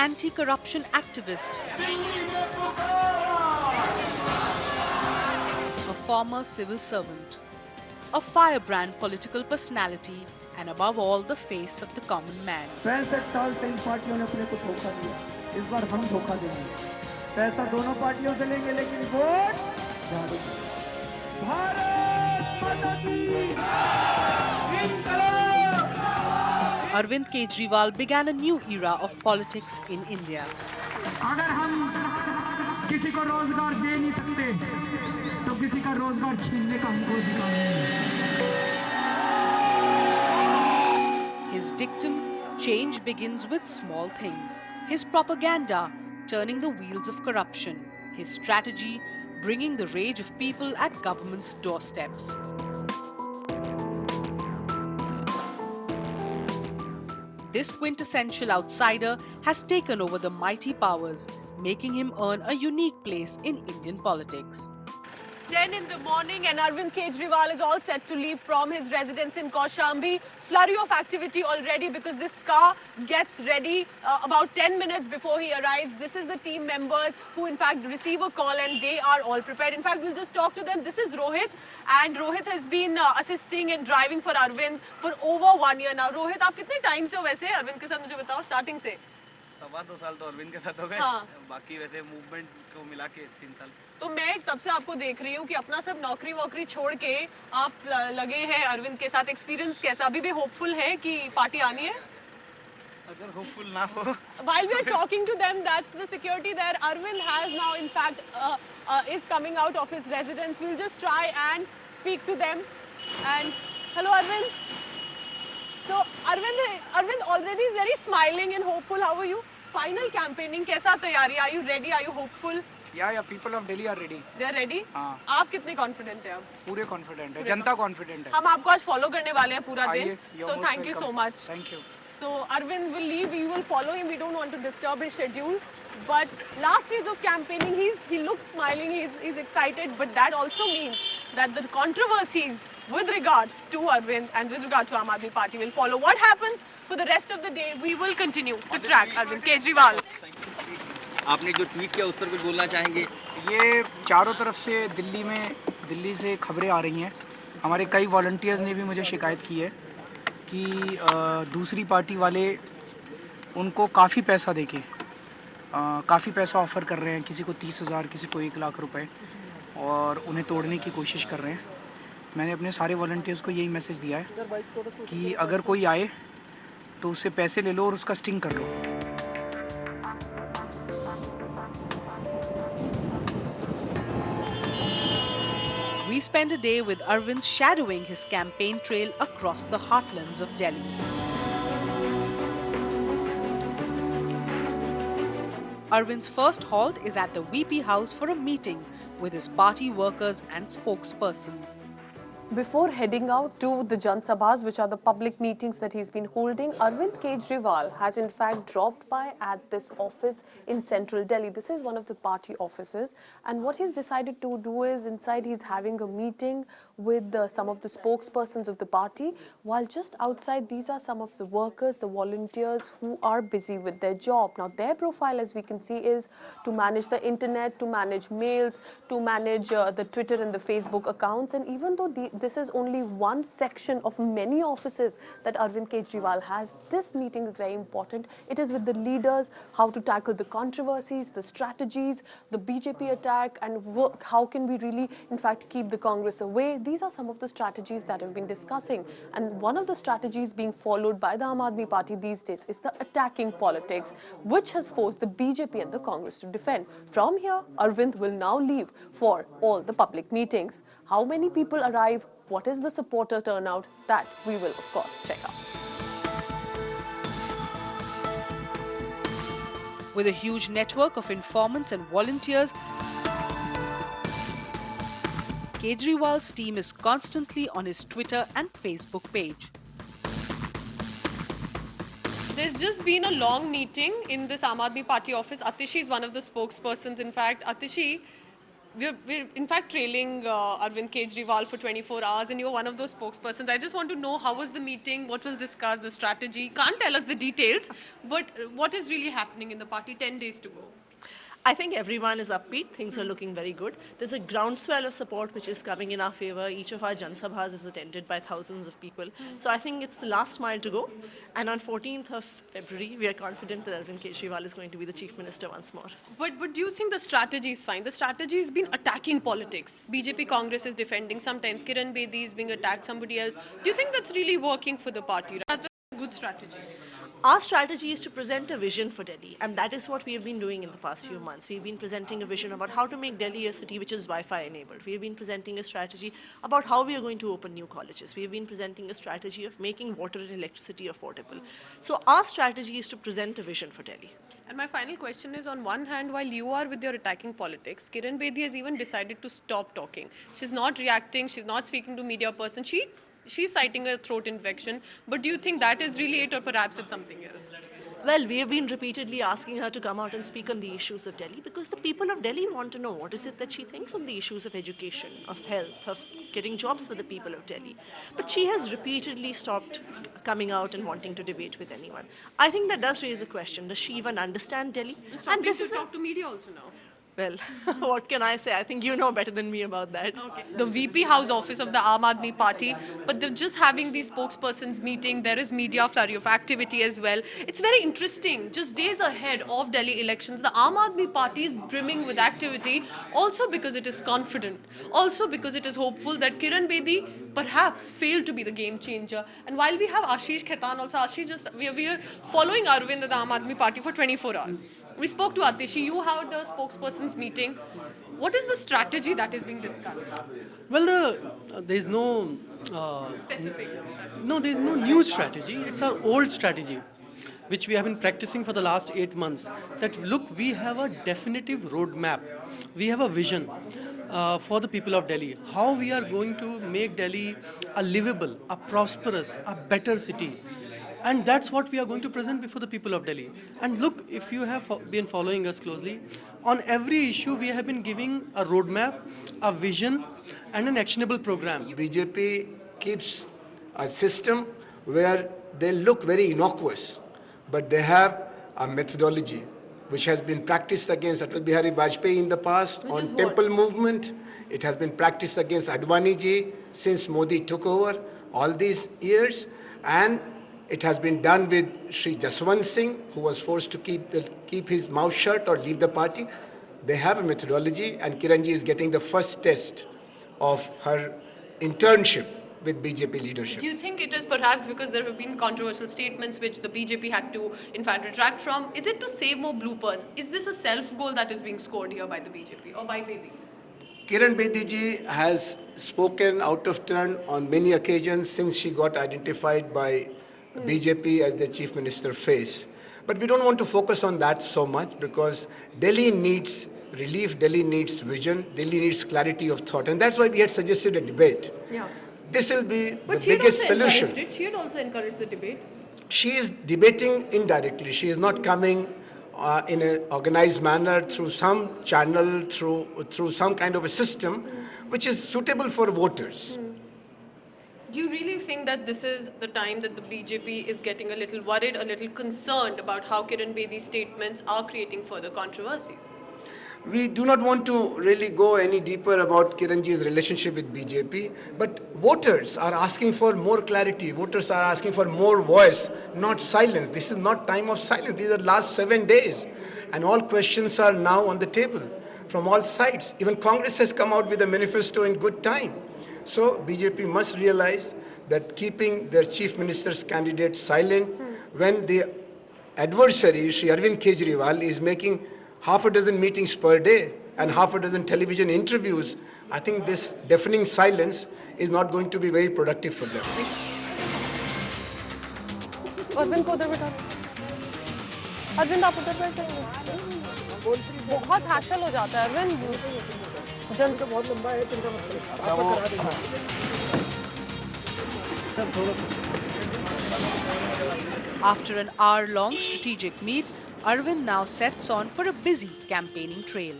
anti-corruption activist, a former civil servant, a firebrand political personality, and above all, the face of the common man. 65 साल से इन पार्टियों ने अपने को धोखा दिया, इस बार हम धोखा देंगे। पैसा दोनों पार्टियों से लेंगे, लेकिन वोट झाड़ू। भारत माता की Arvind Kejriwal began a new era of politics in India. अगर हम किसी को रोजगार दे नहीं सकते, तो किसी का रोजगार छीनने का हमको अधिकार नहीं। His dictum, change begins with small things. His propaganda, turning the wheels of corruption. His strategy, bringing the rage of people at government's doorsteps. This quintessential outsider has taken over the mighty powers, making him earn a unique place in Indian politics. 10 in the morning and Arvind Kejriwal is all set to leave from his residence in Kaushambi. Flurry of activity already because this car gets ready about 10 minutes before he arrives. This is the team members who in fact receive a call and they are all prepared. In fact, we'll just talk to them. This is Rohit and Rohit has been assisting and driving for Arvind for over 1 year now. Rohit, आप कितने time से हो वैसे Arvind के साथ मुझे बताओ starting से? 2.25 साल तो अरविंद के साथ हो गए। हाँ। बाकी वैसे मूवमेंट को मिला के 3 साल। तो मैं तब से आपको देख रही हूँ कि अपना सब नौकरी वोकरी छोड़ के आप लगे हैं अरविंद के साथ। एक्सपीरियंस कैसा? अभी भी होपफुल है कि पार्टी आनी है? अगर होपफुल ना हो। While we are talking to them, that's the security there. Arvind has now, in fact, is coming out of his residence. We'll just try and speak to them. And hello, Arvind. So Arvind already is very smiling and hopeful. How are you? Final campaigning कैसा तैयारी? Are you ready? Are you hopeful? या people of Delhi are ready. They are ready? हाँ. आप कितने confident हैं अब? पूरे confident है, जनता confident है. हम आपको आज follow करने वाले हैं पूरा दिन. So thank you so much. Thank you. So Arvind will leave. We will follow him. We don't want to disturb his schedule. But last phase of campaigning, he looks smiling. He's excited. But that also means that the controversies with regard to Arvind and with regard to Aam Aadmi Party will follow. What happens for the rest of the day? We will continue to track Arvind Kejriwal. आपने जो tweet किया उस पर कुछ बोलना चाहेंगे? ये चारों तरफ से दिल्ली से खबरें आ रही हैं. हमारे कई वॉलंटियर्स ने भी मुझे शिकायत की है कि दूसरी पार्टी वाले उनको काफ़ी पैसा देके काफ़ी पैसा ऑफ़र कर रहे हैं. किसी को 30,000, किसी को 1 लाख रुपए और उन्हें तोड़ने की कोशिश कर रहे हैं. मैंने अपने सारे वॉलंटियर्स को यही मैसेज दिया है कि अगर कोई आए तो उससे पैसे ले लो और उसका स्टिंग कर लो. We spend a day with Arvind shadowing his campaign trail across the heartlands of Delhi. Arvind's first halt is at the VP house for a meeting with his party workers and spokespersons. Before heading out to the Jan Sabhas, which are the public meetings that he's been holding, Arvind Kejriwal has in fact dropped by at this office in central Delhi. This is one of the party offices, and what he's decided to do is inside he's having a meeting with some of the spokespersons of the party, while just outside these are some of the workers, the volunteers who are busy with their job. Now their profile, as we can see, is to manage the internet, to manage mails, to manage the Twitter and the Facebook accounts, and even though this is only one section of many offices that Arvind Kejriwal has, this meeting is very important. It is with the leaders, how to tackle the controversies, the strategies, the BJP attack, and how can we really, in fact, keep the Congress away. These are some of the strategies that have been discussing. And one of the strategies being followed by the Aam Aadmi Party these days is the attacking politics, which has forced the BJP and the Congress to defend. From here, Arvind will now leave for all the public meetings. How many people arrive? What is the supporter turnout? That we will, of course, check out. With a huge network of informants and volunteers, Kejriwal's team is constantly on his Twitter and Facebook page. There's just been a long meeting in this Aam Aadmi Party office. Atishi is one of the spokespersons. In fact, Atishi, we're in fact trailing Arvind Kejriwal for 24 hours, and you're one of those spokespersons. I just want to know, how was the meeting? What was discussed? The strategy? Can't tell us the details, but what is really happening in the party? 10 days to go. I think everyone is upbeat. Things are looking very good. There's a groundswell of support which is coming in our favor. Each of our Jan Sabhas is attended by thousands of people. So I think it's the last mile to go. And on 14th of February, we are confident that Arvind Kejriwal is going to be the Chief Minister once more. But do you think the strategy is fine? The strategy has been attacking politics. BJP Congress is defending. Sometimes Kiran Bedi is being attacked, somebody else. Do you think that's really working for the party? That's a good strategy. Our strategy is to present a vision for Delhi, and that is what we have been doing in the past few months. We've been presenting a vision about how to make Delhi a city which is Wi-Fi enabled. We have been presenting a strategy about how we are going to open new colleges. We have been presenting a strategy of making water and electricity affordable. So our strategy is to present a vision for Delhi. And my final question is, on one hand, while you are with your attacking politics, Kiran Bedi has even decided to stop talking. She's not reacting, she's not speaking to media person. She's citing a throat infection, but do you think that is really it, or perhaps it's something else? Well, we have been repeatedly asking her to come out and speak on the issues of Delhi because the people of Delhi want to know what is it that she thinks on the issues of education, of health, of getting jobs for the people of Delhi. But she has repeatedly stopped coming out and wanting to debate with anyone. I think that does raise a question. Does she even understand Delhi? And this is talk to media also now. Well, what can I say? I think you know better than me about that. Okay. The VP House office of the Aam Aadmi Party, but they're just having these spokespersons meeting. There is media flurry of activity as well. It's very interesting. Just days ahead of Delhi elections, the Aam Aadmi Party is brimming with activity, also because it is confident, also because it is hopeful that Kiran Bedi perhaps failed to be the game changer. And while we have Ashish Khaitan also, we are following Arvind and the Aam Aadmi Party for 24 hours. We spoke to Atishi. You had a spokesperson's meeting. What is the strategy that is being discussed? Well, there's no Specific. there's no new strategy. It's our old strategy, which we have been practicing for the last 8 months. That look, we have a definitive roadmap. We have a vision for the people of Delhi. How we are going to make Delhi a livable, a prosperous, a better city. And that's what we are going to present before the people of Delhi. And look, if you have been following us closely, on every issue we have been giving a roadmap, a vision, and an actionable program. BJP keeps a system where they look very innocuous, but they have a methodology which has been practiced against Atal Bihari Vajpayee in the past on temple movement. It has been practiced against Advani ji since Modi took over all these years. And it has been done with Sri Jaswant Singh, who was forced to keep his mouth shut or leave the party. They have a methodology, and Kiranji is getting the first test of her internship with BJP leadership. Do you think it is perhaps because there have been controversial statements which the BJP had to, in fact, retract from? Is it to save more bloopers? Is this a self-goal that is being scored here by the BJP or by Bedi? Kiran Bedi ji has spoken out of turn on many occasions since she got identified by BJP as the Chief Minister face. But we don't want to focus on that so much because Delhi needs relief, Delhi needs vision, Delhi needs clarity of thought. And that's why we had suggested a debate. Yeah. This will be the But she had biggest also solution. encouraged it. She had also encouraged the debate. She is debating indirectly. She is not coming in an organized manner through some channel, through some kind of a system which is suitable for voters. Do you really think that this is the time that the BJP is getting a little worried, a little concerned about how Kiran Bedi's statements are creating further controversies? We do not want to really go any deeper about Kiranji's relationship with BJP, but voters are asking for more clarity. Voters are asking for more voice, not silence. This is not time of silence. These are last 7 days, and all questions are now on the table from all sides. Even Congress has come out with a manifesto in good time. So BJP must realize that keeping their chief minister's candidate silent when the adversary, Sri Arvind Kejriwal, is making half a dozen meetings per day and half a dozen television interviews, I think this deafening silence is not going to be very productive for them. Arvind को उधर बैठा अरविंद आप उधर बैठ जाएंगे बहुत hassle हो जाता है अरविंद जन से बहुत लंबा है चिंता मत करो After an hour-long strategic meet, Arvind now sets on for a busy campaigning trail.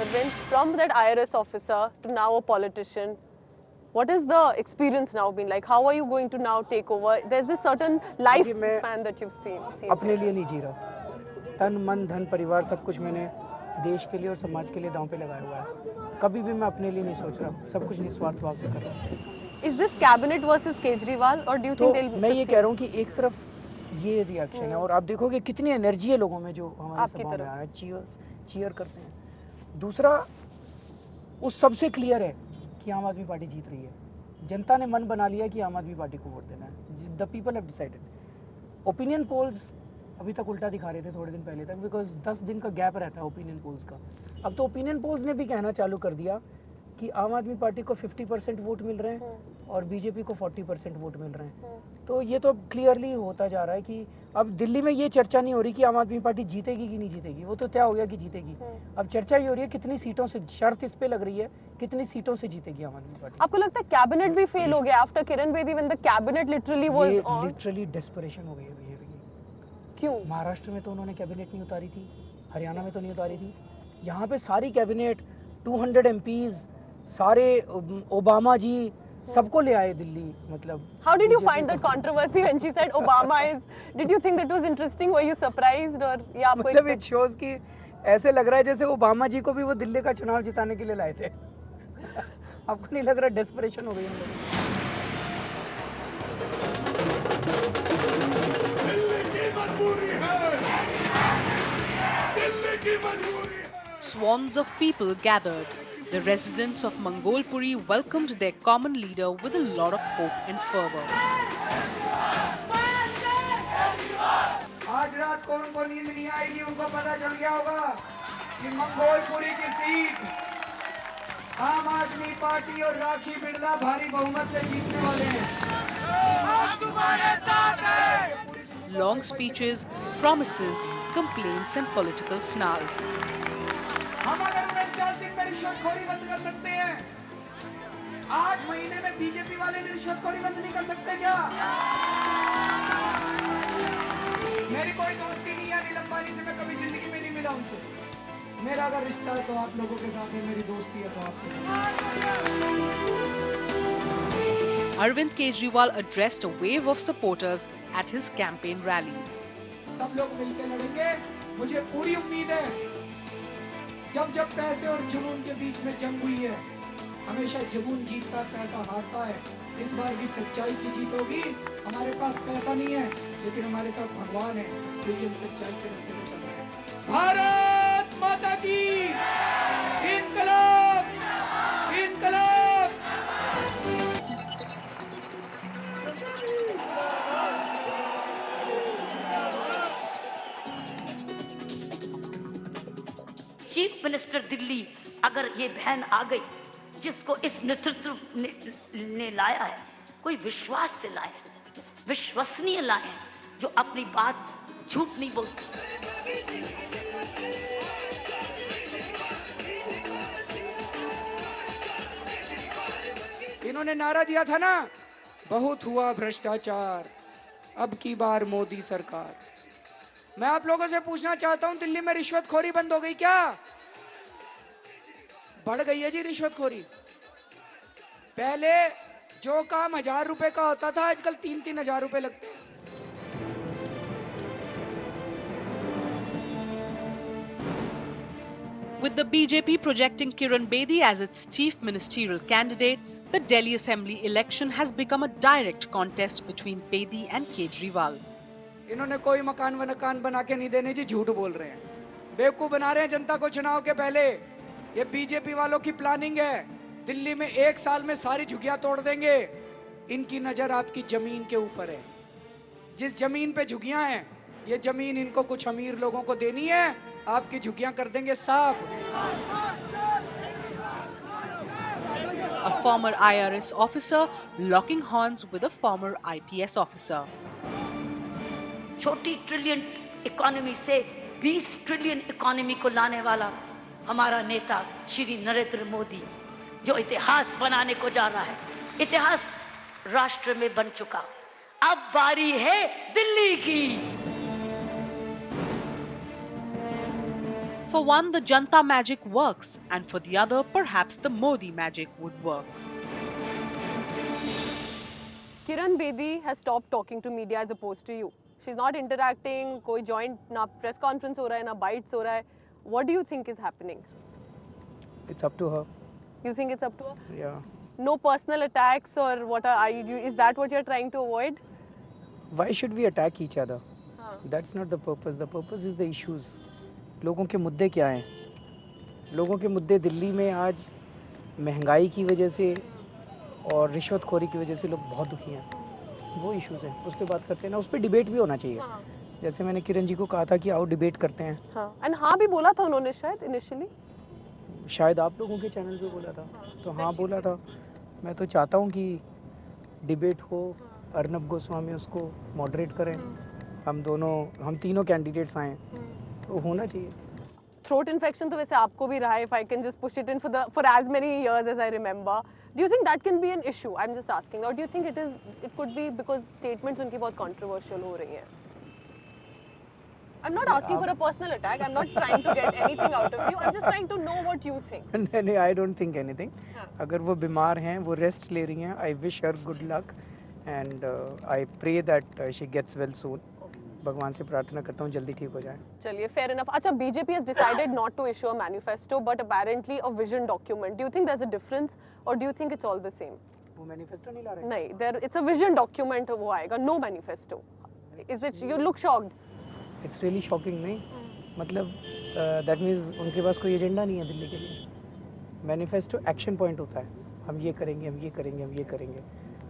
Arvind, from that IRS officer to now a politician, what is the experience now been like? How are you going to now take over? There's this certain life span that you've seen. अपने लिए नहीं जी रहा, तन मन धन परिवार सब कुछ मैंने देश के लिए और समाज के लिए दांव पे लगाया हुआ है। कभी भी मैं अपने लिए नहीं सोच रहा, सब कुछ निस्वार्थ भाव से कर रहा हूँ। Is this cabinet versus Kejriwal, or do you think they'll मैं ये कह रहा हूँ कि एक तरफ ये रिएक्शन है और आप देखोगे कितनी एनर्जी है लोगों में जो हमारे सभा में आए, चीयर करते हैं। दूसरा, उस सबसे क्लियर है कि आम आदमी पार्टी जीत रही है। जनता ने मन बना लिया कि आम आदमी पार्टी को वोट देना है। The people have decided. Opinion polls अभी तक उल्टा दिखा रहे थे थोड़े दिन पहले तक, बिकॉज 10 दिन का गैप रहता है ओपिनियन पोल्स का। अब तो ओपिनियन पोल्स ने भी कहना चालू कर दिया कि आम आदमी पार्टी को 50% वोट मिल रहे हैं और बीजेपी को 40% वोट मिल रहे हैं। तो ये तो क्लियरली होता जा रहा है कि अब दिल्ली में ये चर्चा नहीं हो रही कि आम आदमी पार्टी जीतेगी कि नहीं जीतेगी, वो तो तय हो गया कि जीतेगी। अब चर्चा ये हो रही है कितनी सीटों से, शर्त इस पे लग रही है कितनी सीटों से जीतेगी आम आदमी पार्टी। आपको लगता है कैबिनेट भी फेल हो गया after Kiran Bedi when the cabinet literally was on? Literally desperation हो गई है बीजेपी की। क्यों? महाराष्ट्र में तो उन्होंने कैबिनेट नहीं उतारी थी, हरियाणा में तो नहीं उतारी थी, यहाँ पे सारी कैबिनेट 200 MPs सारे ओबामा जी सबको ले आए दिल्ली। मतलब How did you find that controversy when she said Obama is? Did you think that was interesting? Were you surprised or या आपको मतलब it shows कि ऐसे लग रहा है जैसे ओबामा जी को भी वो दिल्ली का चुनाव जिताने के लिए लाए थे। आपको नहीं लग रहा डेस्परेशन हो गई हम लोगों को? Swarms of people gathered. The residents of Mangolpuri welcomed their common leader with a lot of hope and fervor. आज रात कौन को नींद नहीं आएगी, उनको पता चल गया होगा कि मंगोलपुरी की सीट आम आदमी पार्टी और राखी बिरला भारी बहुमत से जीतने वाले हैं। हम तुम्हारे साथ हैं। Long speeches, promises, complaints and political snarls. हम अगर 49 दिन में रिश्वतखोरी बंद कर सकते हैं, 8 महीने में बीजेपी वाले ने रिश्वतखोरी बंद नहीं कर सकते क्या? मेरी कोई दोस्ती नहीं है अनिल अंबानी से, मैं कभी जिंदगी में नहीं मिला उनसे। मेरा अगर रिश्ता है तो आप लोगों के साथ है, मेरी दोस्ती है तो आपके। Arvind Kejriwal addressed a wave of supporters at his campaign rally. सब लोग मिलकर लड़ेंगे, मुझे पूरी उम्मीद है। जब जब पैसे और जुनून के बीच में जंग हुई है, हमेशा जुनून जीतता है, पैसा हारता है। इस बार भी सच्चाई की जीत होगी। हमारे पास पैसा नहीं है, लेकिन हमारे साथ भगवान है, क्योंकि हम सच्चाई के रास्ते में चल रहे हैं। भारत माता की इनकलाब, इनकलाब। चीफ मिनिस्टर दिल्ली, अगर ये बहन आ गई जिसको इस नेतृत्व ने लाया है, कोई विश्वास से लाए, विश्वसनीय लाए, जो अपनी बात झूठ नहीं बोलती। इन्होंने नारा दिया था ना, बहुत हुआ भ्रष्टाचार, अब की बार मोदी सरकार। मैं आप लोगों से पूछना चाहता हूं, दिल्ली में रिश्वतखोरी बंद हो गई क्या? बढ़ गई है जी रिश्वतखोरी। पहले जो काम 1000 रुपए का होता था, आजकल 3-3 हजार रुपए लगते हैं। With the BJP projecting Kiran Bedi as its chief ministerial candidate, the Delhi Assembly election has become a direct contest between Bedi and Kejriwal. इन्होंने कोई मकान बना के नहीं देने जी, झूठ बोल रहे हैं, बेवकूफ बना रहे हैं जनता को चुनाव के पहले। ये बीजेपी वालों की प्लानिंग है। दिल्ली में 1 साल में सारी झुग्गियां तोड़ देंगे। इनकी नजर आपकी जमीन के ऊपर है। जिस जमीन पे झुग्गियां हैं, ये जमीन इनको कुछ अमीर लोगों को देनी है, आपकी झुग्गियां कर देंगे साफ। A former IRS officer locking horns with a former IPS officer. छोटी ट्रिलियन इकोनॉमी से 20 ट्रिलियन इकोनॉमी को लाने वाला हमारा नेता श्री नरेंद्र मोदी, जो इतिहास बनाने को जा रहा है। इतिहास राष्ट्र में बन चुका, अब बारी है दिल्ली की। For one, the Janta magic works, and for the other, perhaps the Modi magic would work. Kiran Bedi has stopped talking to media as opposed to you. She's not interacting, कोई joint ना press conference हो रहा है ना bites हो रहा है. What do you think is happening? It's up to her. You think it's up to her? Yeah. No personal attacks or what are you? Is that what you're trying to avoid? Why should we attack each other? That's not the purpose. The purpose is the issues. लोगों के मुद्दे क्या हैं? लोगों के मुद्दे दिल्ली में आज महंगाई की वजह से और रिश्वतखोरी की वजह से लोग बहुत दुखी हैं। वो इश्यूज हैं, उस पर बात करते हैं ना, उस पर डिबेट भी होना चाहिए। जैसे मैंने किरण जी को कहा था कि आओ डिबेट करते हैं। एंड हाँ भी बोला था उन्होंने शायद इनिशियली, शायद आप लोगों के चैनल पे बोला था, तो हाँ बोला था। मैं तो चाहता हूँ कि डिबेट हो, अर्नब गोस्वामी उसको मॉडरेट करें, हम तीनों कैंडिडेट्स आएँ, तो होना चाहिए। थ्रोट इन्फेक्शन तो वैसे आपको भी रहा है, if I can just push it in for as many years as I remember. Do you think that can be an issue? I am just asking. और do you think it could be because statements उनकी बहुत controversial हो रही हैं? I'm not asking for a personal attack. I'm not trying to get anything out of you. I'm just trying to know what you think. नहीं, I don't think anything. अगर वो बीमार हैं, वो रेस्ट ले रही हैं, I wish her good luck and I pray that she gets well soon. भगवान से प्रार्थना करता हूँ जल्दी ठीक हो जाए। चलिए, fair enough. अच्छा, BJP has decided not to issue a manifesto, but apparently a vision document. Do you think there's a difference, or do you think it's all the same? वो मैनिफेस्टो नहीं ला रहे? नहीं, it's a vision document. वो आएगा, no manifesto. Is it? You look shocked. It's really shocking, नहीं? मतलब that means उनके पास कोई एजेंडा नहीं है दिल्ली के लिए। मैनिफेस्टो एक्शन पॉइंट होता है, हम ये करेंगे, हम ये करेंगे, हम ये करेंगे।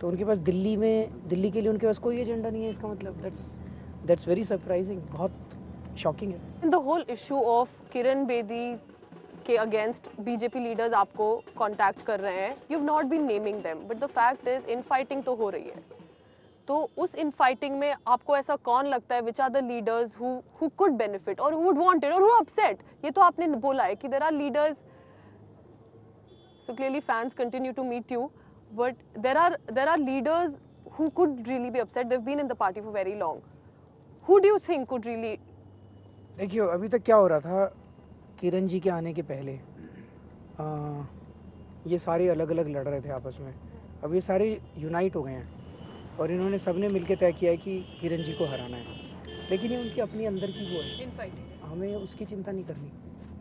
तो उनके पास दिल्ली के लिए उनके पास कोई एजेंडा नहीं है, इसका मतलब that's very surprising, बहुत shocking है। The whole issue of Kiran Bedi के against BJP leaders आपको contact कर रहे हैं, you've not been naming them, but the fact is infighting तो हो रही है। तो उस infighting में आपको ऐसा कौन लगता है, which are the leaders who could benefit or who would want it or who are upset? ये तो आपने बोला है कि there are leaders, so clearly fans continue to meet you, but there are leaders who could really be upset. They've been in the party for very long. Who do you think could really? देखियो, अभी तक क्या हो रहा था, किरण जी के आने के पहले ये सारे अलग अलग लड़ रहे थे आपस में। अब ये सारे यूनाइट हो गए हैं और इन्होंने सबने मिलकर तय किया है कि किरण जी को हराना है, लेकिन ये उनकी अपनी अंदर की वो है, हमें उसकी चिंता नहीं करनी।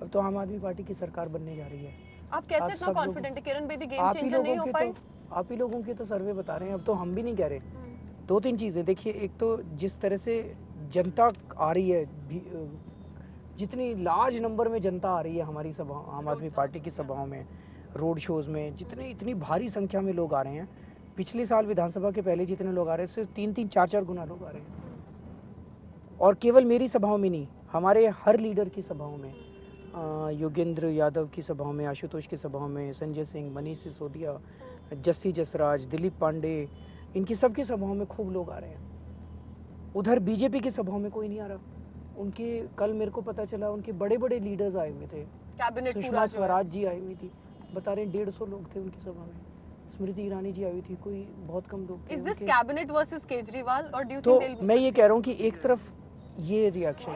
अब तो आम आदमी पार्टी की सरकार बनने जा रही है। आप कैसे इतना कॉन्फिडेंट है किरण बेदी गेम चेंजर नहीं हो पाए? आप ही लोगों के तो सर्वे बता रहे हैं, अब तो हम भी नहीं कह रहे। दो तीन चीज़ें देखिए, एक तो जिस तरह से जनता आ रही है, जितनी लार्ज नंबर में जनता आ रही है हमारी सभा, आम आदमी पार्टी की सभाओं में, रोड शोज़ में, इतनी भारी संख्या में लोग आ रहे हैं। पिछले साल विधानसभा के पहले जितने लोग आ रहे हैं उससे 3-4 गुना लोग आ रहे हैं। और केवल मेरी सभाओं में नहीं, हमारे हर लीडर की सभाओं में, योगेंद्र यादव की सभाओं में, आशुतोष की सभाओं में, संजय सिंह, मनीष सिसोदिया, जस्सी जसराज, दिलीप पांडे, इनकी सबकी सभाओं में खूब लोग आ रहे हैं। उधर बीजेपी की सभाओं में कोई नहीं आ रहा। उनके कल मेरे को पता चला उनके बड़े बड़े लीडर्स आए हुए थे, सुषमा स्वराज जी आई हुई थी, बता रहे 150 लोग थे उनकी सभा में। स्मृति ईरानी जी आई हुई थी, कोई बहुत कम लोग थे। Is this cabinet versus Kejriwal, or do you तो think मैं ये कह रहा हूँ कि एक तरफ ये रिएक्शन